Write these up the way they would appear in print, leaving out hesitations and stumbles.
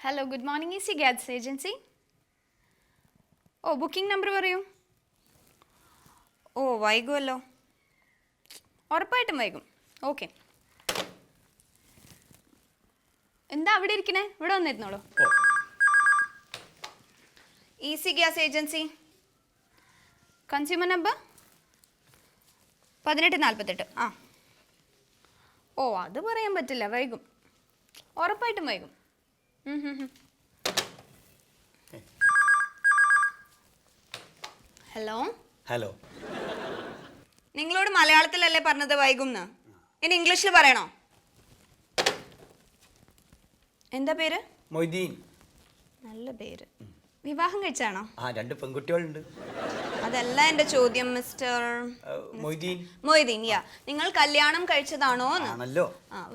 Hello good morning easy gas agency. ഓ booking number പറയൂ. ഓ വൈകുമല്ലോ, ഉറപ്പായിട്ടും വൈകും. ഓക്കെ, എന്താ അവിടെ ഇരിക്കണേ? ഇവിടെ വന്നിരുന്നോളൂ. Easy gas agency, consumer number 1848. ആ ഓ അത് പറയാൻ പറ്റില്ല, വൈകും, ഉറപ്പായിട്ടും വൈകും. ഹലോ ഹലോ, നിങ്ങളോട് മലയാളത്തിലല്ലേ പറഞ്ഞത് വൈകുംന്ന്? ഇനി ഇംഗ്ലീഷിൽ പറയണോ? എന്താ പേര്? മൊയ്തീൻ. നല്ല പേര്. വിവാഹം കഴിച്ചാണോ? ആ, 2 പെൺകുട്ടികളുണ്ട്. അതല്ല എന്റെ ചോദ്യം മിസ്റ്റർ മൊയ്തീൻ. മൊയ്തീൻ, യാ. നിങ്ങൾ കല്യാണം കഴിച്ചതാണോ? ആണല്ലോ.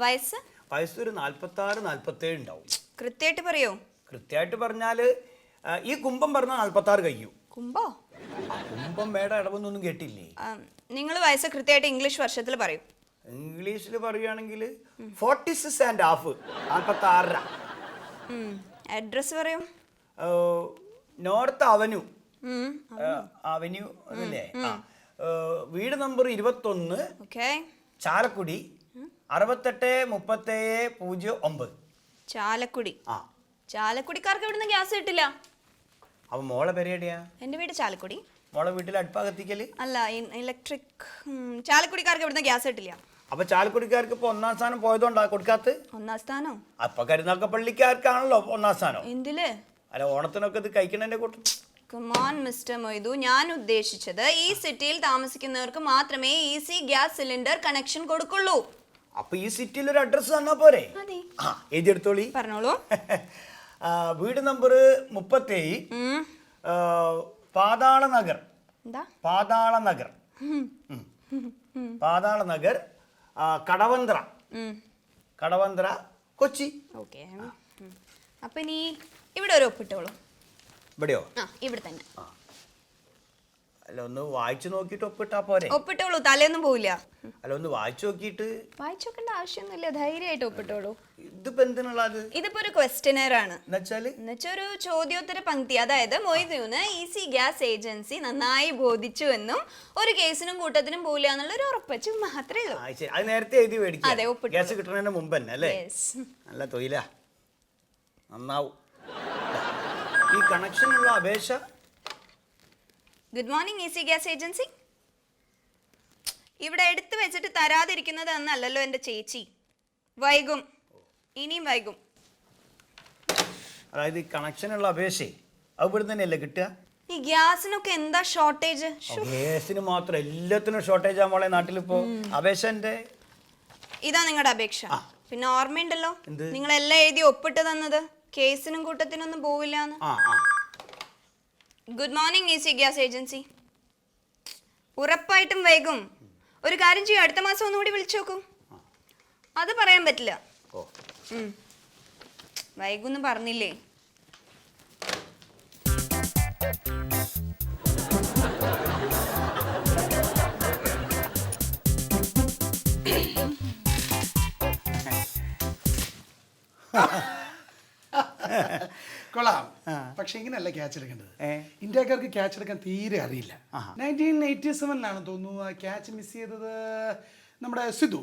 വയസ്സ്? വയസ്സ് ഒരു 46-47 ഉണ്ടാവും. കൃത്യമായിട്ട് പറയോ? കൃത്യമായിട്ട് പറഞ്ഞാല് ഈ കുംഭം പറഞ്ഞാൽ 46 കഴിയും. കുംഭോ? കുംഭം മേടം ഇടവൊന്നും കേട്ടില്ലേ? നിങ്ങൾ വയസ്സ് കൃത്യമായിട്ട് ഇംഗ്ലീഷ് വർഷത്തിൽ പറയൂ. ഇംഗ്ലീഷിൽ പറയുകയാണെങ്കിൽ 46.5, 46. അഡ്രസ് പറയൂ. നോർത്ത് അവന്യൂ അല്ലേ? വീട് നമ്പർ 21, ചാലക്കുടി, 683709. ചാലക്കുടി. ആ, ചാലക്കുടിക്കാർക്ക് ഇവിടുന്ന് ഗ്യാസ് കിട്ടില്ല. അപ്പൊ മോളെ പെരേടിയാ? എന്റെ വീട് ചാലക്കുടി. മോളെ വീട്ടിൽ അടുപ്പാകത്തിക്കല്? അല്ല, ഇലക്ട്രിക്. ചാലക്കുടിക്കാർക്ക് ഇവിടുന്ന് ഗ്യാസ് കിട്ടില്ല. അപ്പൊ ചാലക്കുടിക്കാർക്ക് ഇപ്പൊ 1ാം സ്ഥാനം പോയതുകൊണ്ടാ കൊടുക്കാത്ത? 1ാം സ്ഥാനോ? അപ്പൊ കരുനാക്ക പള്ളിക്കാർക്കാണല്ലോ 1ാം സ്ഥാനം. എന്തില്? അല്ല, ഓണത്തിനൊക്കെ ഇത് കഴിക്കണേന്റെ കൂട്ടം. കമോൺ മിസ്റ്റർ മൊയ്തു, ഞാൻ ഉദ്ദേശിച്ചത് ഈ സിറ്റിയിൽ താമസിക്കുന്നവർക്ക് മാത്രമേ ഈസി ഗ്യാസ് സിലിണ്ടർ കണക്ഷൻ കൊടുക്കുള്ളൂ. അപ്പൊ ഈ സിറ്റിയിൽ ഒരു അഡ്രസ് തന്നാ പോരെ? ആ, എഴുതിയെടുത്തോളി. പറഞ്ഞോളൂ. വീട് നമ്പർ 37, പാതാള നഗർ. എന്താ? പാതാള നഗർ, കടവന്ത്ര, കൊച്ചി. ഓക്കെ, അപ്പൊ ഇനി ഇവിടെ ഒരു ഒപ്പിട്ടോളൂ. ഇവിടെയോ? ഇവിടെ തന്നെ. അല്ല, ഒന്ന് വായിച്ചു നോക്കിട്ട് ഒപ്പിട്ടാ പോരെ? ഒപ്പിട്ടോളൂ, തലേന്നും പോവില്ല. അല്ല, ഒന്ന് വായിച്ചു നോക്കിട്ട്. വായിച്ചു നോക്കേണ്ട ആവശ്യമൊന്നുമില്ല, ധൈര്യമായിട്ട് ഒപ്പിട്ടോളൂ. ഇതിപ്പോ എന്തിനുള്ളത്? ഇതിപ്പോ ഒരു ക്വസ്റ്റ്യനർ ആണ്. എന്നുവെച്ചാൽ ഒരു ചോദ്യോത്തര പങ്ക്തി. അതായത് മൊയ്തുവിന് ഈസി ഗ്യാസ് ഏജൻസി നന്നായി ബോധിച്ചു എന്നും ഒരു കേസിനും കൂട്ടത്തിനും പോവില്ല എന്നുള്ള ഒരു ഉറപ്പച്ചു മാത്രമേ ഉള്ളൂ. അത് നേരത്തെ എഴുതി മേടിക്കാം. ഗ്യാസ് കിട്ടുന്നതിന് മുമ്പ് തന്നെ അല്ലേ? നല്ല തൊഴിലാ, നന്നാവും. ഈ കണക്ഷനുള്ള അപേക്ഷ. Good morning easy gas agency. ഇവിടെ എടുത്തു വെച്ചിട്ട് തരാതിരിക്കുന്നത് എന്നല്ലല്ലോ എൻ്റെ ചേച്ചി. വൈകും, ഇനിയും വൈകും. അതായത് ഈ കണക്ഷനുള്ള അപേക്ഷ അത് ഇവിടെ തന്നെയല്ലേ കിട്ടുക? ഈ ഗ്യാസിനൊക്കെ എന്താ ഷോർട്ടേജ്? ഗ്യാസിന് മാത്രം എല്ലാത്തിനും ഷോർട്ടേജ് ആ മോളെ നാട്ടിലിപ്പോ. അപേക്ഷന്റെ ഇതാ നിങ്ങളുടെ അപേക്ഷ. പിന്നെ ഓർമ്മയുണ്ടല്ലോ നിങ്ങളെല്ലാം എഴുതി ഒപ്പിട്ട് തന്നത്, കേസിനും കൂട്ടത്തിനൊന്നും പോവില്ല. Good morning easy gas agency. ഉറപ്പായിട്ടും വൈകും. ഒരു കാര്യം ചെയ്യും, അടുത്ത മാസം ഒന്നുകൂടി വിളിച്ചു നോക്കൂ. അത് പറയാൻ പറ്റില്ല. വൈകുന്ന് പറഞ്ഞില്ലേ? കൊള്ളാം. പക്ഷെ ഇങ്ങനെയല്ല ക്യാച്ച് എടുക്കേണ്ടത്. ഇന്ത്യക്കാർക്ക് ക്യാച്ച് എടുക്കാൻ തീരെ അറിയില്ല. 1987 തോന്നുന്നു ആ ക്യാച്ച് മിസ് ചെയ്തത് നമ്മുടെ സിധു.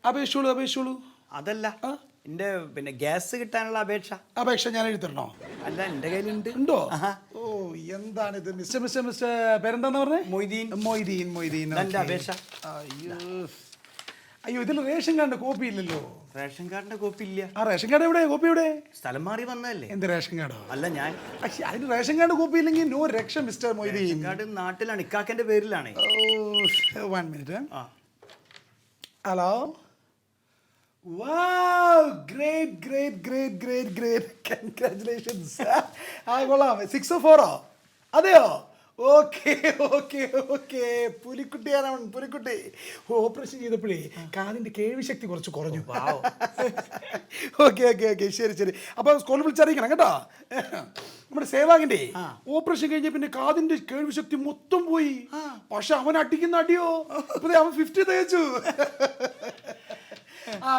അപേക്ഷോളൂ. അതല്ല, എന്റെ പിന്നെ ഗ്യാസ് കിട്ടാനുള്ള അപേക്ഷ ഞാൻ എഴുതരണോ? അല്ല, എന്റെ കയ്യിലുണ്ട്. ഉണ്ടോ? ഓ, എന്താണിത്? മിസ്റ്റർ പേരെന്താന്ന് പറഞ്ഞേ? മൊയ്തീൻ. അപേക്ഷ. അയ്യോ, ഇതിൽ റേഷൻ കാർഡിന്റെ കോപ്പി ഇല്ലല്ലോ. റേഷൻ കാർഡിന്റെ കോപ്പി ഇല്ല. ആ റേഷൻ കാർഡ് എവിടെ? കോപ്പി എവിടെ? സ്ഥലം മാറി വന്നതല്ലേ. എന്ത് റേഷൻ കാർഡോ? അല്ല, ഞാൻ അതിന് റേഷൻ കാർഡ് കോപ്പി ഇല്ലെങ്കിൽ നോ രക്ഷ മിസ്റ്റർ മൊയ്തീൻ. കാർഡ് നാട്ടിലാണ്, ഇക്കാക്കന്റെ പേരിലാണ്. 1 minute. Hello. Wow, great. Congratulations. കൊള്ളാം. 604 അതെയോ? ഓക്കെ. പുലിക്കുട്ടി ഓപ്പറേഷൻ ചെയ്തപ്പോഴേ കാതിന്റെ കേൾവി ശക്തി കുറച്ച് കുറഞ്ഞു. ഓക്കെ, ശരി. അപ്പൊ സ്കൂളിൽ വിളിച്ചറിയിക്കണം കേട്ടോ. നമ്മുടെ സേവാഗിന്റെ ഓപ്പറേഷൻ കഴിഞ്ഞ പിന്നെ കാതിന്റെ കേൾവി ശക്തി മൊത്തം പോയി. പക്ഷെ അവൻ അടിക്കുന്ന അടിയോ, അവൻ 50 തേച്ചു.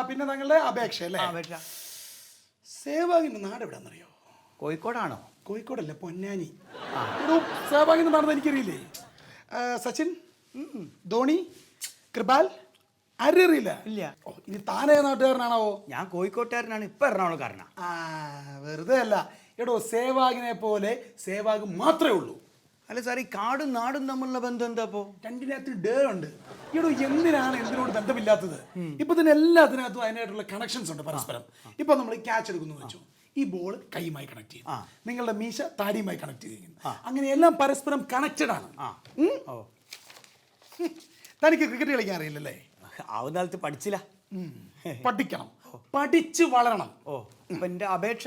പിന്നെ താങ്കളുടെ അപേക്ഷ അല്ലേ? അപേക്ഷ. സേവാഗിന്റെ നാട് എവിടെയാണെന്നറിയോ? കോഴിക്കോടാണോ? കോഴിക്കോടല്ലേ, പൊന്നാനി. സേവാഗിന്റെ നാടെന്ന് എനിക്കറിയില്ലേ? സച്ചിൻ, ധോണി, കൃപാൽ, അറിയില്ല. ഇല്ല. ഇനി താനേ നാട്ടുകാരനാണോ? ഞാൻ കോഴിക്കോട്ടുകാരനാണ്, ഇപ്പൊ എറണാകുളക്കാരനാ. വെറുതെ അല്ല എടോ, സേവാഗിനെ പോലെ സേവാഗ് മാത്രമേ ഉള്ളൂ. അല്ല സാർ, ഈ കാടും നാടും തമ്മിലുള്ള ബന്ധം എന്താ അപ്പോ? രണ്ടിനകത്ത് ഡേ ഉണ്ട്. എടോ, എന്തിനാണ് എന്തിനോട് ബന്ധമില്ലാത്തത്? ഇപ്പൊ തന്നെ എല്ലാത്തിനകത്തും അതിനായിട്ടുള്ള കണക്ഷൻസ് ഉണ്ട് പരസ്പരം. ഇപ്പൊ നമ്മൾ ക്യാച്ച് എടുക്കുന്നു വെച്ചു, ഈ ബോൾ കൈയുമായി കണക്ട് ചെയ്യും, നിങ്ങളുടെ മീശ താടിയുമായി കണക്ട് ചെയ്തിരിക്കുന്നു. അങ്ങനെ എല്ലാം പരസ്പരം കണക്റ്റഡ് ആണ്. തനിക്ക് ക്രിക്കറ്റ് കളിക്കാൻ അറിയില്ലല്ലേ? ആവുന്ന കാലത്ത് പഠിച്ചില്ല. പഠിക്കണം, പഠിച്ചു വളരണം. അപ്പൊ എന്റെ അപേക്ഷ?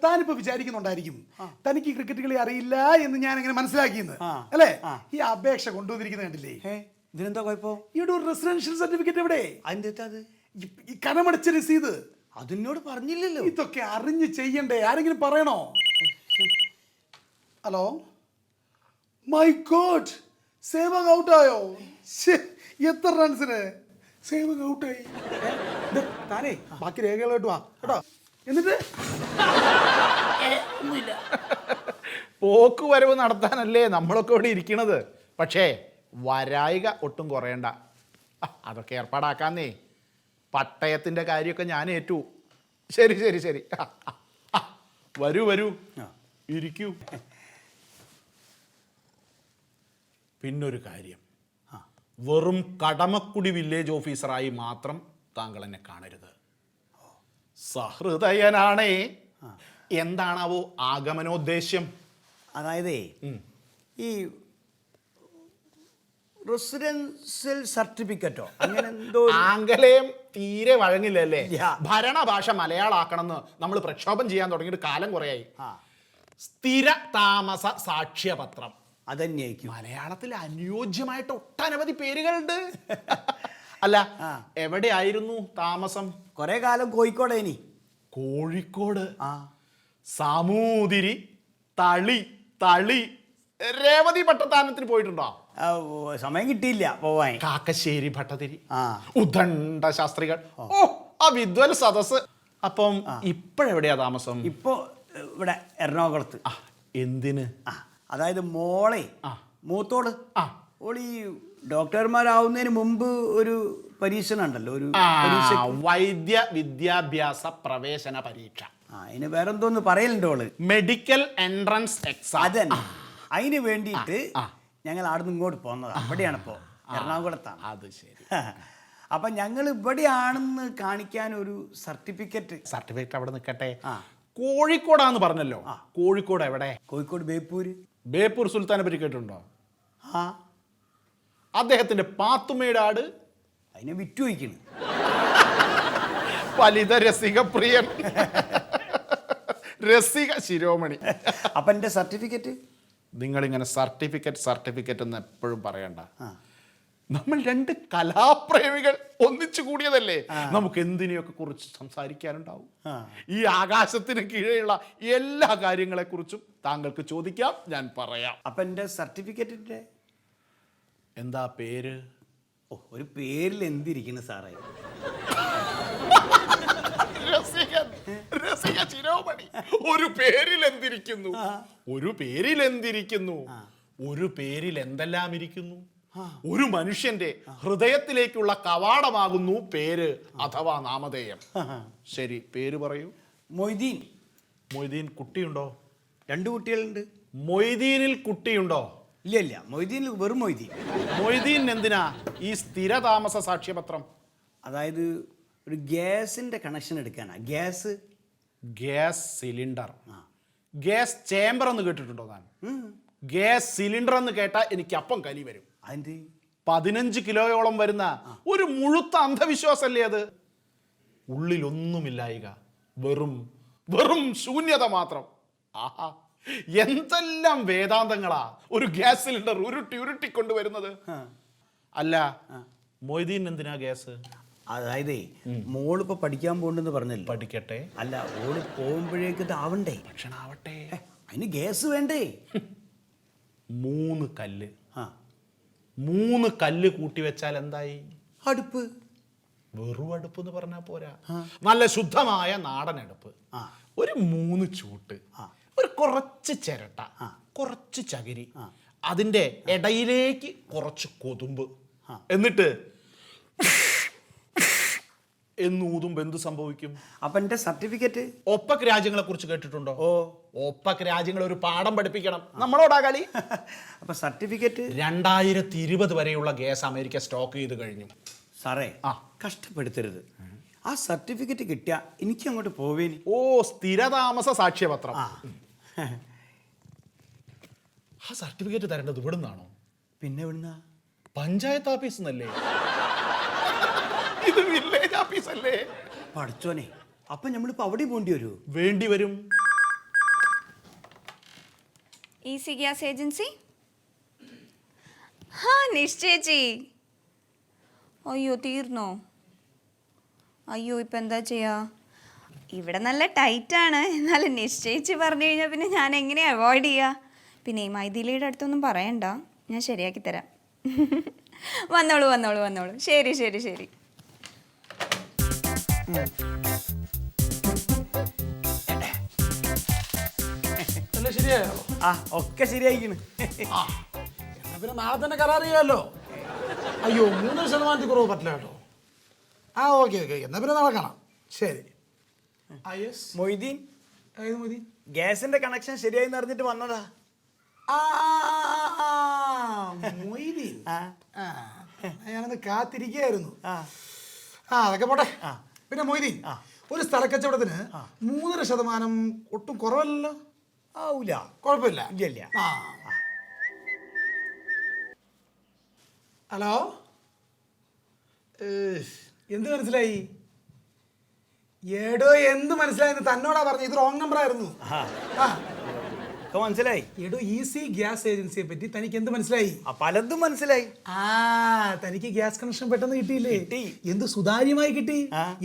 താനിപ്പോ വിചാരിക്കുന്നുണ്ടായിരിക്കും തനിക്ക് ക്രിക്കറ്റ് കളി അറിയില്ല എന്ന് ഞാൻ എങ്ങനെ മനസ്സിലാക്കിയെന്ന്, അല്ലേ? ഈ അപേക്ഷ കൊണ്ടുവന്നിരിക്കുന്നത് കണ്ടില്ലേ? ഇതിനെന്താ കുഴപ്പോ? ഈയൊരു റെസിഡൻഷ്യൽ സർട്ടിഫിക്കറ്റ് എവിടെ? അതിന്റെ അത് ഈ കനമടച്ച രസീത് അതിനോട് പറഞ്ഞില്ലല്ലോ. ഇതൊക്കെ അറിഞ്ഞ് ചെയ്യണ്ടേ? ആരെങ്കിലും പറയണോ? ഹലോ, മൈ ഗോഡ്, സേവക് ഔട്ടായോ? എത്ര റൺസിന് സേവക് ഔട്ടായി? താനേ ബാക്കി രേഖകളായിട്ട് വാ കേട്ടോ. എന്നിട്ട് പോക്ക് വരവ് നടത്താനല്ലേ നമ്മളൊക്കെ ഇവിടെ ഇരിക്കണത്. പക്ഷേ വരായിക ഒട്ടും കുറയണ്ട. അതൊക്കെ ഏർപ്പാടാക്കാന്നേ. പട്ടയത്തിൻ്റെ കാര്യമൊക്കെ ഞാൻ ഏറ്റു. ശരി ശരി ശരി, വരൂ വരൂ, ഇരിക്കൂ. പിന്നൊരു കാര്യം, വെറും കടമക്കുടി വില്ലേജ് ഓഫീസറായി മാത്രം താങ്കൾ എന്നെ കാണരുത്. സഹൃദയനാണേ. എന്താണാവോ ആഗമനോദ്ദേശ്യം? അതായതേ, ഈ റെസിഡൻഷ്യൽ സർട്ടിഫിക്കറ്റോ അങ്ങനെ എന്തോ. ആംഗലേയം തീരെ വഴങ്ങില്ലല്ലേ? ഭരണഭാഷ മലയാളാക്കണമെന്ന് നമ്മൾ പ്രക്ഷോഭം ചെയ്യാൻ തുടങ്ങിയിട്ട് കാലം കുറയായി. സ്ഥിര താമസ സാക്ഷ്യപത്രം അതന്നെയായിരിക്കും. മലയാളത്തിൽ അനുയോജ്യമായിട്ട് ഒട്ടനവധി പേരുകളുണ്ട്. അല്ല, എവിടെയായിരുന്നു താമസം? കുറെ കാലം കോഴിക്കോടേനി. കോഴിക്കോട്. സാമൂതിരി, തളി, തളി, രേവതി ഭട്ടത്താനത്തിന് പോയിട്ടുണ്ടോ? സമയം കിട്ടിയില്ല പോവാൻ. കാക്കശ്ശേരി ഭട്ടതിരി, ഉദണ്ഡ ശാസ്ത്രികൾ, ഓ ആ വിദ്വൽ സദസ്. അപ്പം ഇപ്പോഴെവിടെയാ താമസം? ഇപ്പോ ഇവിടെ എറണാകുളത്ത്. എന്തിന്? അതായത് മോളെ, മൂത്തോട്, ഓളീ ഡോക്ടർമാരാവുന്നതിന് മുമ്പ് ഒരു പരീക്ഷണം ഉണ്ടല്ലോ, ഒരു വൈദ്യ വിദ്യാഭ്യാസ പ്രവേശന പരീക്ഷ. അതിന് വേറെന്തോന്ന് പറയലുണ്ടോ? Medical entrance exam. അതന്നെ. അതിന് വേണ്ടിയിട്ട് ഞങ്ങൾ അവിടുന്ന് ഇങ്ങോട്ട് പോകുന്നതാണ്. ഇവിടെയാണ് ഇപ്പോൾ, എറണാകുളത്താണ്. അത് ശരി. അപ്പം ഞങ്ങൾ ഇവിടെയാണെന്ന് കാണിക്കാൻ ഒരു സർട്ടിഫിക്കറ്റ്. സർട്ടിഫിക്കറ്റ് അവിടെ നിൽക്കട്ടെ. കോഴിക്കോടാന്ന് പറഞ്ഞല്ലോ. കോഴിക്കോട് എവിടെ? കോഴിക്കോട് ബേപ്പൂര്. ബേപ്പൂർ സുൽത്താനെ പറ്റി കേട്ടിട്ടുണ്ടോ? അദ്ദേഹത്തിന്റെ പാത്തുമ്മയുടെ ആട് അതിനെ വിറ്റു വയ്ക്കുന്നു. ഫലിത രസിക പ്രിയൻ, രസിക ശിരോമണി. അപ്പം എൻ്റെ സർട്ടിഫിക്കറ്റ്? നിങ്ങളിങ്ങനെ സർട്ടിഫിക്കറ്റ് എന്ന് എപ്പോഴും പറയണ്ട. നമ്മൾ രണ്ട് കലാപ്രേമികൾ ഒന്നിച്ചു കൂടിയതല്ലേ, നമുക്ക് എന്തിനെയൊക്കെ കുറിച്ച് സംസാരിക്കാനുണ്ടാവും. ഈ ആകാശത്തിന് കീഴെയുള്ള എല്ലാ കാര്യങ്ങളെ കുറിച്ചും താങ്കൾക്ക് ചോദിക്കാം, ഞാൻ പറയാം. അപ്പം എൻ്റെ സർട്ടിഫിക്കറ്റിൻ്റെ എന്താ പേര്? ഒരു പേരിൽ എന്തിരിക്കുന്നു സാറേ? രസിക ശിരോമണി, ഒരു പേരിൽ എന്തിരിക്കുന്നു? ഒരു പേരിൽ എന്തിരിക്കുന്നു? ഒരു പേരിൽ എന്തെല്ലാം ഇരിക്കുന്നു? ഒരു മനുഷ്യന്റെ ഹൃദയത്തിലേക്കുള്ള കവാടമാകുന്നു പേര് അഥവാ നാമധേയം. ശരി, പേര് പറയൂ. മൊയ്തീൻ. മൊയ്തീൻ കുട്ടിയുണ്ടോ? 2 കുട്ടികളുണ്ട്. മൊയ്തീനിൽ കുട്ടിയുണ്ടോ? ഇല്ല ഇല്ല, മൊയ്തീനിൽ വെറും മൊയ്തീൻ. മൊയ്തീൻ എന്തിനാ ഈ സ്ഥിരതാമസ സാക്ഷ്യപത്രം? അതായത് ഒരു ഗ്യാസിന്റെ കണക്ഷൻ എടുക്കാനാ. ഗ്യാസ് സിലിണ്ടർ, ഗ്യാസ് ചേംബർ എന്ന് കേട്ടിട്ടുണ്ടോ താൻ? ഗ്യാസ് സിലിണ്ടർ എന്ന് കേട്ടാൽ എനിക്ക് അപ്പം കലി വരും. 15 കിലോയോളം വരുന്ന ഒരു മുഴുത്ത അന്ധവിശ്വാസമല്ലേ അത്? ഉള്ളിലൊന്നുമില്ലായിക, വെറും വെറും ശൂന്യത മാത്രം. ആഹാ, എന്തെല്ലാം വേദാന്തങ്ങളാ ഒരു ഗ്യാസ് സിലിണ്ടർ ഉരുട്ടി കൊണ്ടുവരുന്നത്. അല്ല, മൊയ്തീൻ എന്തിനാ ഗ്യാസ്? അതായത് മോളിപ്പോ പഠിക്കാൻ പോകണ്ടെന്ന് പറഞ്ഞല്ലോ. പഠിക്കട്ടെ. അല്ല, ഓള് പോകുമ്പോഴേക്ക് ഇതാവണ്ടേ, ഭക്ഷണം ആവട്ടെ. അതിന് ഗ്യാസ് വേണ്ടേ? 3 കല്ല്, 3 കല്ല് കൂട്ടി വെച്ചാൽ എന്തായി? അടുപ്പ്. വെറും അടുപ്പ് എന്ന് പറഞ്ഞാൽ പോരാ, നല്ല ശുദ്ധമായ നാടൻ അടുപ്പ്, ഒരു 3 ചൂട്ട്, ഒരു കുറച്ച് ചിരട്ട, കുറച്ച് ചകിരി, അതിന്റെ ഇടയിലേക്ക് കുറച്ച് കൊതുമ്പ്, എന്നിട്ട് എന്നൂതുമ്പോ എന്ത് സംഭവിക്കും? അപ്പൊ എന്റെ സർട്ടിഫിക്കറ്റ്? ഒപ്പക് രാജ്യങ്ങളെ കുറിച്ച് കേട്ടിട്ടുണ്ടോ? ഒപ്പക് രാജ്യങ്ങൾ ഒരു പാഠം പഠിപ്പിക്കണം നമ്മളോടാ കളി. അപ്പൊ സർട്ടിഫിക്കറ്റ്? 2020 വരെയുള്ള ഗ്യാസ് അമേരിക്ക സ്റ്റോക്ക് ചെയ്ത് കഴിഞ്ഞു. സാറേ കഷ്ടപ്പെടുത്തരുത്. ആ സർട്ടിഫിക്കറ്റ് കിട്ടിയ എനിക്ക് അങ്ങോട്ട് പോവേനി. സ്ഥിരതാമസ സാക്ഷ്യപത്രം. ആ സർട്ടിഫിക്കറ്റ് തരേണ്ടത് ഇവിടുന്നാണോ? പിന്നെ ഇവിടുന്ന പഞ്ചായത്ത് ഓഫീസ് എന്നല്ലേ? ഇത് വില്ലേജ് ഓഫീസ് അല്ലേ? പഠിച്ചോനെ, അപ്പൊ നമ്മളിപ്പോ അവിടെ പോണ്ടി വരുമോ? വേണ്ടി വരും. Easy gas agency? നിശ്ചയിച്ചി. അയ്യോ തീർന്നോ? അയ്യോ ഇപ്പം എന്താ ചെയ്യാ? ഇവിടെ നല്ല ടൈറ്റാണ്, എന്നാലും നിശ്ചയിച്ച് പറഞ്ഞു കഴിഞ്ഞാൽ പിന്നെ ഞാൻ എങ്ങനെ അവോയ്ഡ് ചെയ്യുക? പിന്നെ ഈ മൈഥിലിയുടെ അടുത്തൊന്നും പറയണ്ട, ഞാൻ ശരിയാക്കി തരാം. വന്നോളൂ വന്നോളൂ വന്നോളൂ. ശരി ശരി ശരി. ശരിയായോ? ഒക്കെ ശരിയായിക്കണ്. എന്നാ പിന്നെ നാളെ തന്നെ കരാർ ചെയ്യാമല്ലോ. അയ്യോ 3% കുറവ് പറ്റില്ല കേട്ടോ. ഓക്കെ ഓക്കെ, എന്നാ പിന്നെ നാളെ കാണാം. ശരി. മൊയ്തീൻ, ഏത് മതി? ഗ്യാസിന്റെ കണക്ഷൻ ശരിയായി അറിഞ്ഞിട്ട് വന്നതാ. മൊയ്തീൻ, ഞാനൊന്ന് കാത്തിരിക്കുകയായിരുന്നു. അതൊക്കെ പോട്ടെ. പിന്നെ മൊയ്തീൻ, ഒരു സ്ഥലക്കച്ചവടത്തിന് 3% ഒട്ടും കുറവല്ലല്ലോ. ആവൂല. കുഴപ്പമില്ല. ഇല്ല. ഹലോ, എന്ത് മനസ്സിലായി? ഏടോ എന്ത് മനസ്സിലായെന്ന് തന്നോടാ പറഞ്ഞു. ഇത് റോങ് നമ്പർ ആയിരുന്നു. മനസ്സിലായി. എടോ ഈസി ഗ്യാസ് ഏജൻസിയെ പറ്റി തനിക്ക് എന്ത് മനസ്സിലായി? പലതും മനസ്സിലായി. തനിക്ക് ഗ്യാസ് കണക്ഷൻ പെട്ടെന്ന് കിട്ടിയില്ലേ? എന്ത് സുതാര്യമായി കിട്ടി,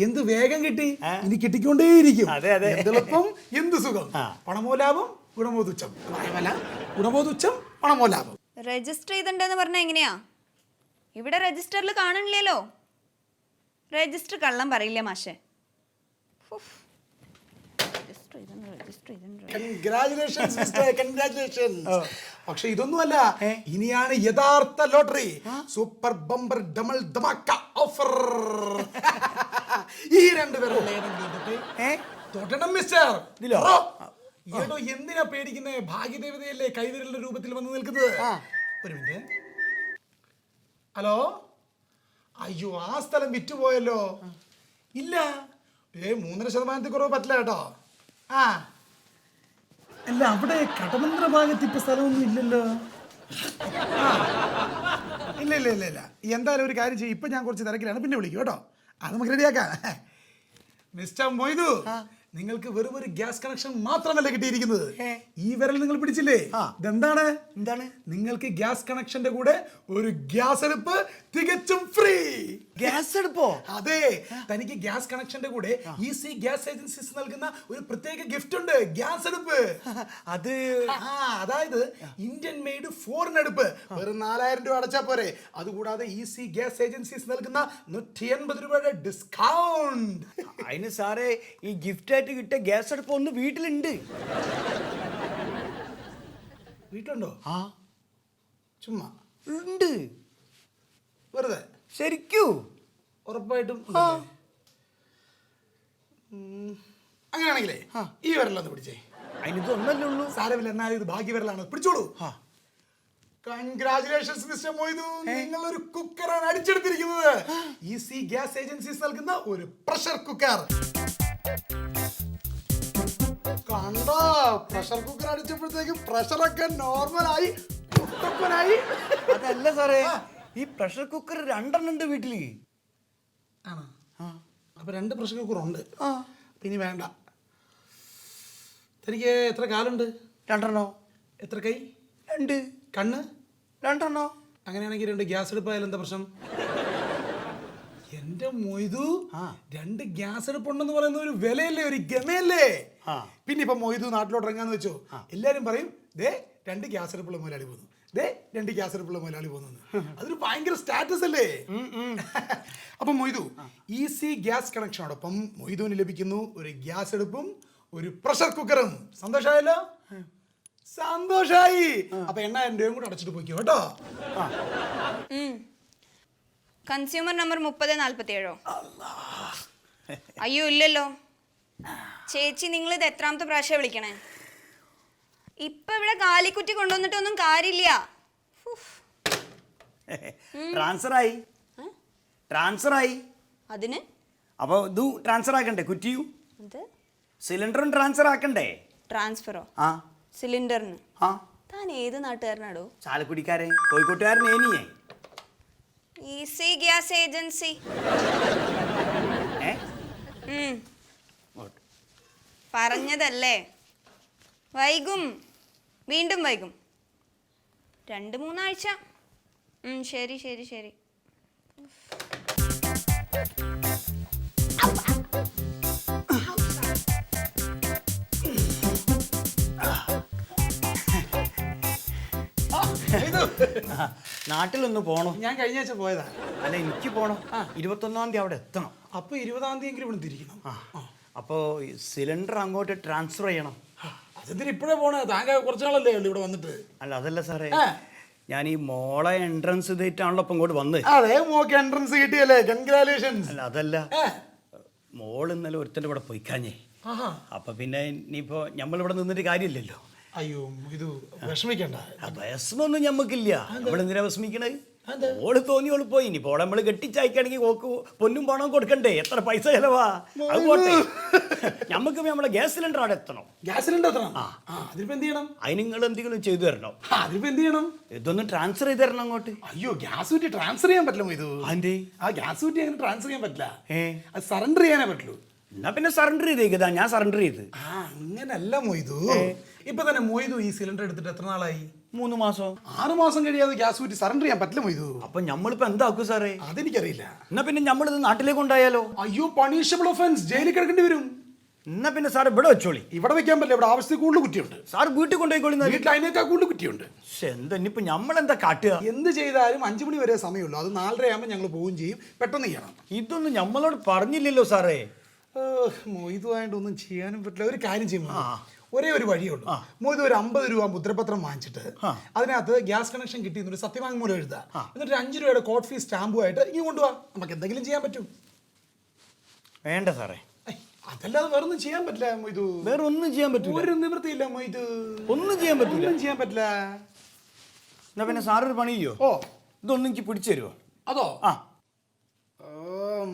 എന്ത് വേഗം കിട്ടി, ഇനി കിട്ടിക്കൊണ്ടേയിരിക്കും. എന്തെളുപ്പം, എന്ത് സുഖം. പണമോ ലാഭം, ഗുണമോ തുച്ഛം. ഗുണമോ തുച്ഛം, പണമോ ലാഭം. രജിസ്റ്റർ ചെയ്തിട്ടുണ്ടെന്ന് പറഞ്ഞാൽ എങ്ങനെയാ? ഇവിടെ രജിസ്റ്ററിൽ കാണണില്ലല്ലോ. രജിസ്റ്റർ കള്ളം പറയില്ല മാഷെ. പക്ഷെ ഇതൊന്നുമല്ല, ഇനിയാണ് യഥാർത്ഥ lottery. Super bumper double dhamaka offer. ഈ 2 പേരും തൊട്ടണം മിസ്റ്റർ. ഏടോ എന്തിനാ പേടിക്കുന്നേ? ഭാഗ്യദേവതയല്ലേ കൈവിരലിന്റെ രൂപത്തിൽ വന്ന് നിൽക്കുന്നത്. ഒരു മിനിറ്റ്. ഹലോ, അയ്യോ ആ സ്ഥലം വിറ്റുപോയല്ലോ. ഇല്ല, 3% കുറവ് പറ്റില്ല കേട്ടോ. അല്ല, അവിടെ കടമന്ത്ര ഭാഗത്ത് ഇപ്പൊ സ്ഥലമൊന്നും ഇല്ലല്ലോ. ഇല്ല ഇല്ല ഇല്ല ഇല്ല. എന്തായാലും ഒരു കാര്യം ചെയ്യും, ഇപ്പൊ ഞാൻ കുറച്ച് തിരക്കിലാണ്, പിന്നെ വിളിക്കും കേട്ടോ. അത് നമുക്ക് റെഡിയാക്കാം. മിസ്റ്റർ മൊയ്തു, നിങ്ങൾക്ക് വെറും ഒരു ഗ്യാസ് കണക്ഷൻ മാത്രമല്ല കിട്ടിയിരിക്കുന്നത്. ഈ വിരൽ നിങ്ങൾ പിടിച്ചില്ലേ, ഇതെന്താണ്? എന്താണ്? നിങ്ങൾക്ക് ഗ്യാസ് കണക്ഷന്റെ കൂടെ ഒരു ഗ്യാസ് അടുപ്പ് തികച്ചും ഫ്രീ. ഗ്യാസ് അടുപ്പോ? അതെ, തനിക്ക് ഗ്യാസ് കണക്ഷന്റെ കൂടെ ഈസി ഗ്യാസ് ഏജൻസീസ് നൽകുന്ന ഒരു പ്രത്യേക ഗിഫ്റ്റ് ഉണ്ട്. ഗ്യാസ് അടുപ്പ്. അത് അതായത് ഇന്ത്യൻ മെയ്ഡ് ഫോറിൻ അടുപ്പ്. വെറും 4000 രൂപ അടച്ചാ പോരെ. അതുകൂടാതെ ഈസി ഗ്യാസ് ഏജൻസീസ് നൽകുന്ന 180 രൂപയുടെ ഡിസ്കൗണ്ട്. അതിന് സാറേ, ഈ ഗിഫ്റ്റ് ആയിട്ട് കിട്ടിയ ഗ്യാസ് അടുപ്പ് ഒന്ന് വീട്ടിലുണ്ട്. വീട്ടിലുണ്ടോ? ചുമ്മാ ഉണ്ട്. വെറുതെ? ശരിക്കൂ? ഉറപ്പായിട്ടും. അങ്ങനെയാണെങ്കിലേ ഈ വിരലൊന്ന് പിടിച്ചേ. അതിനിതൊന്നല്ലേ ഉള്ളൂ. സാരമില്ല, എന്നാലും ഇത് ഭാഗ്യവിരലാണ്. പിടിച്ചോളൂ. കൺഗ്രാചുലേഷൻസ് മിസ്റ്റർ മൊയ്തു, നിങ്ങൾ ഒരു കുക്കറാണ് അടിച്ചെടുത്തിരിക്കുന്നത്. ഈസി ഗ്യാസ് ഏജൻസീസ് നൽകുന്ന ഒരു പ്രഷർ കുക്കർ. കണ്ടോ, പ്രഷർ കുക്കർ അടിച്ചപ്പോഴത്തേക്കും പ്രഷറൊക്കെ നോർമലായി. അതല്ല സാറേ, ഈ പ്രഷർ കുക്കർ 2 ഉണ്ട് വീട്ടില്. ആണോ? അപ്പൊ 2 പ്രഷർ കുക്കർ ഉണ്ട്. ഇനി വേണ്ട. തനിക്ക് എത്ര കാലുണ്ട്? 2 എത്ര കൈ? 2. കണ്ണ്? 2. അങ്ങനെയാണെങ്കിൽ 2 ഗ്യാസ് അടുപ്പായാലും എന്താ പ്രശ്നം? എന്റെ മൊയ്തു, 2 ഗ്യാസ് അടുപ്പുണ്ടെന്ന് പറയുന്ന ഒരു വിലയല്ലേ, ഒരു ഗമയല്ലേ? പിന്നെ ഇപ്പൊ മൊയ്തു നാട്ടിലോട്ട് ഇറങ്ങാന്ന് വെച്ചോ, എല്ലാരും പറയും ദേ 2 ഗ്യാസ് അടുപ്പുള്ള മുതലാളി പോകുന്നു. ദേ 2 ഗ്യാസ് അടുപ്പുള്ള മുതലാളി പോകുന്നത്. അതൊരു ഭയങ്കര സ്റ്റാറ്റസ് അല്ലേ? അപ്പൊ മൊയ്തു, ഈസി ഗ്യാസ് കണക്ഷനോടൊപ്പം മൊയ്തുവിന് ലഭിക്കുന്നു ഒരു ഗ്യാസ് അടുപ്പും ഒരു പ്രഷർ കുക്കറും. സന്തോഷമായല്ലോ? സന്തോഷായി. അപ്പൊ 8000 രൂപയും കൂടെ അടച്ചിട്ട് പോയിക്കോ കേട്ടോ. Consumer number 3047. അയ്യോ ഇല്ലല്ലോ ചേച്ചി, നിങ്ങൾ ഇത് എത്രാമത്തെ പ്രാവശ്യം വിളിക്കണേ? ഇപ്പൊ ഇവിടെ കാലിക്കുറ്റി കൊണ്ടുവന്നിട്ടൊന്നും കാര്യമില്ല. ട്രാൻസ്ഫർ ആയി. അതിന് അപ്പൊ ഇത് ട്രാൻസ്ഫർ ആക്കണ്ടേ? കുറ്റിയും എന്ത് സിലിണ്ടറും ട്രാൻസ്ഫർ ആക്കണ്ടേ? ട്രാൻസ്ഫറോ? ആ സിലിണ്ടറിന്? ആ താൻ ഏത് നാട്ടുകാരനാടോ? ചാലക്കുടിക്കാരൻ, കോഴിക്കോട്ടുകാരൻ. ഏനിയേ ഈസി ഗ്യാസ് ഏജൻസി. പറഞ്ഞതല്ലേ, വൈകും, വീണ്ടും വൈകും. 2-3 ആഴ്ച. ശരി ശരി ശരി. നാട്ടിലൊന്ന് പോണോ? ഞാൻ കഴിഞ്ഞ ആഴ്ച പോയതാ. അല്ല, എനിക്ക് പോണം. 21-ാം തീയതി അവിടെ എത്തണം. അപ്പൊ 20-ാം തീയതി എങ്കിലും ഇവിടെ തിരിക്കണം. അപ്പോൾ സിലിണ്ടർ അങ്ങോട്ട് ട്രാൻസ്ഫർ ചെയ്യണം. അതെന്തിനാ ഇപ്പോഴേ പോണേ? താങ്കൾ കുറച്ച് നാളല്ലേ ഉള്ളൂ ഇവിടെ വന്നിട്ട്. അല്ല, അതല്ല സാറേ, ഞാൻ ഈ മോളെ എൻട്രൻസ് ഇതായിട്ടാണല്ലോ ഇപ്പം ഇങ്ങോട്ട് വന്നത്. അതെ, മോക്ക് എൻട്രൻസ് കിട്ടിയല്ലേ? കൺഗ്രാലേഷൻസ്. അല്ല, അതല്ല, മോള് ഇന്നലെ ഒരുത്തൻ്റെ കൂടെ പോയിക്കാഞ്ഞേ. അപ്പൊ പിന്നെ ഇനിയിപ്പോ നമ്മളിവിടെ നിന്നിട്ട് കാര്യമില്ലല്ലോ. അയ്യോ, ഇത് വിഷമിക്കണ്ട. വിഷമൊന്നും ഞമ്മക്കില്ല. നമ്മളെന്തിനാ വിഷമിക്കണേ? ഓള് തോന്നിയോള് പോയി. ഇനി പോളെ നമ്മള് കെട്ടിച്ചയക്കാണെങ്കിൽ ഓക്ക് പൊന്നും പണവും കൊടുക്കണ്ടേ? എത്ര പൈസ ചെലവാ? അത് പോട്ടെ, ഞമ്മക്ക് നമ്മളെ ഗ്യാസ് സിലിണ്ടർ അവിടെ എത്തണം. ഗ്യാസ് സിലിണ്ടർ എത്തണം. അതിനിപ്പോ എന്ത് ചെയ്യണം? അതിന് നിങ്ങൾ എന്തെങ്കിലും ചെയ്തു തരണം. അതിനിപ്പോ എന്ത് ചെയ്യണം? ഇതൊന്ന് ട്രാൻസ്ഫർ ചെയ്ത് തരണം അങ്ങോട്ട്. അയ്യോ, ഗ്യാസ് കുറ്റി ട്രാൻസ്ഫർ ചെയ്യാൻ പറ്റില്ല മൊയ്തു. ആന്റി, ആ ഗ്യാസ് കുറ്റി അങ്ങനെ ട്രാൻസ്ഫർ ചെയ്യാൻ പറ്റില്ല. അത് സറണ്ടർ ചെയ്യാനേ പറ്റുള്ളൂ. എന്നാ പിന്നെ സറണ്ടർ ചെയ്തേക്കതാ. ഞാൻ സറണ്ടർ ചെയ്ത്. അങ്ങനല്ല മൊയ്തു. ഇപ്പൊ തന്നെ മൊയ്തു ഈ സിലിണ്ടർ എടുത്തിട്ട് എത്ര നാളായി? 3 മാസം. 6 മാസം കഴിയാതെ ഗ്യാസ് കുറ്റി സറണ്ടർ ചെയ്യാൻ പറ്റില്ല മൊയ്തു. അപ്പൊ നമ്മളിപ്പോ എന്താക്കും സാറേ? അതെനിക്കറിയില്ല. എന്നാ പിന്നെ നമ്മളിത് നാട്ടിലേക്ക് കൊണ്ടായാലോ? അയ്യോ, പണിഷബിൾ ഒഫൻസ്, ജയിലിൽ കിടക്കേണ്ടി വരും. എന്നാ പിന്നെ സാർ ഇവിടെ വെച്ചോളി. ഇവിടെ വെക്കാൻ പറ്റില്ല. ഇവിടെ ആവശ്യത്തിൽ കൂടുതൽ കുറ്റിയുണ്ട്. സാർ വീട്ടിൽ കൊണ്ടുപോയിക്കോളി. വീട്ടിൽ അതിനേക്കാൾ കൂടുതൽ കുറ്റിയുണ്ട്. എന്താ ഇനിയിപ്പോ നമ്മളെന്താ കാട്ടുക? എന്ത് ചെയ്താലും 5 മണി വരെ സമയമുള്ളൂ. അത് 4:30 ആകുമ്പോൾ ഞങ്ങൾ പോവുകയും ചെയ്യും. പെട്ടെന്ന് ചെയ്യണം. ഇതൊന്നും നമ്മളോട് പറഞ്ഞില്ലല്ലോ സാറേ. മൊയ്തുമായിട്ട് ഒന്നും ചെയ്യാനും പറ്റില്ല. ഒരു കാര്യം ചെയ്യുമ്പോൾ ഒരേ ഒരു വഴിയേ ഉള്ളൂ. മൊയ്തു ഒരു 50 രൂപ മുദ്രപത്രം വാങ്ങിച്ചിട്ട് അതിനകത്ത് ഗ്യാസ് കണക്ഷൻ കിട്ടി എന്നൊരു സത്യവാങ്മൂലം എഴുതുക. എന്നിട്ട് 5 രൂപയുടെ കോർട്ട് ഫീസ് സ്റ്റാമ്പുമായിട്ട് ഇനി കൊണ്ടുപോവാ. നമുക്ക് എന്തെങ്കിലും ചെയ്യാൻ പറ്റും. വേണ്ട സാറേ, അതല്ലാതെ വേറെ ഒന്നും ചെയ്യാൻ പറ്റില്ല മൊയ്തു. വേറെ ഒന്നും ചെയ്യാൻ പറ്റില്ല. ഒരു നിവൃത്തിയില്ല മൊയ്തു. ഒന്നും ചെയ്യാൻ പറ്റില്ല. ഒന്നും ചെയ്യാൻ പറ്റില്ല. എന്നാ പിന്നെ സാറൊരു പണി ചെയ്യോ? ഇതൊന്നും എനിക്ക് പിടിച്ചു തരുമോ? അതോ? ആ,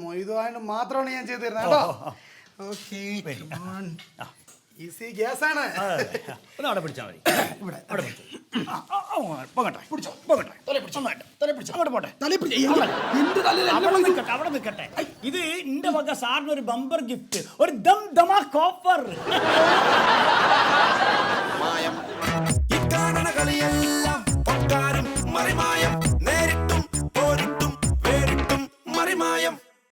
മൊയ്തുവായിട്ട് മാത്രമാണ് ഞാൻ ചെയ്തു തരുന്നത് കേട്ടോ. ഈസി ഗ്യാസ് ആണ്. ഒന്ന് അവിടെ പിടിച്ചാൽ മതി. ഇവിടെ അവിടെ പിടിച്ചോ. പോകട്ടെ, പിടിച്ചോ, പോകട്ടെ. തല പിടിച്ചോ, തല പിടിച്ചോ. അങ്ങോട്ട് പോട്ടെ. അവിടെ നിൽക്കട്ടെ. ഇത് എന്റെ വക സാറിന് ഒരു ബമ്പർ ഗിഫ്റ്റ്, ഒരു ദം ദമാക്ക് ഓഫർ.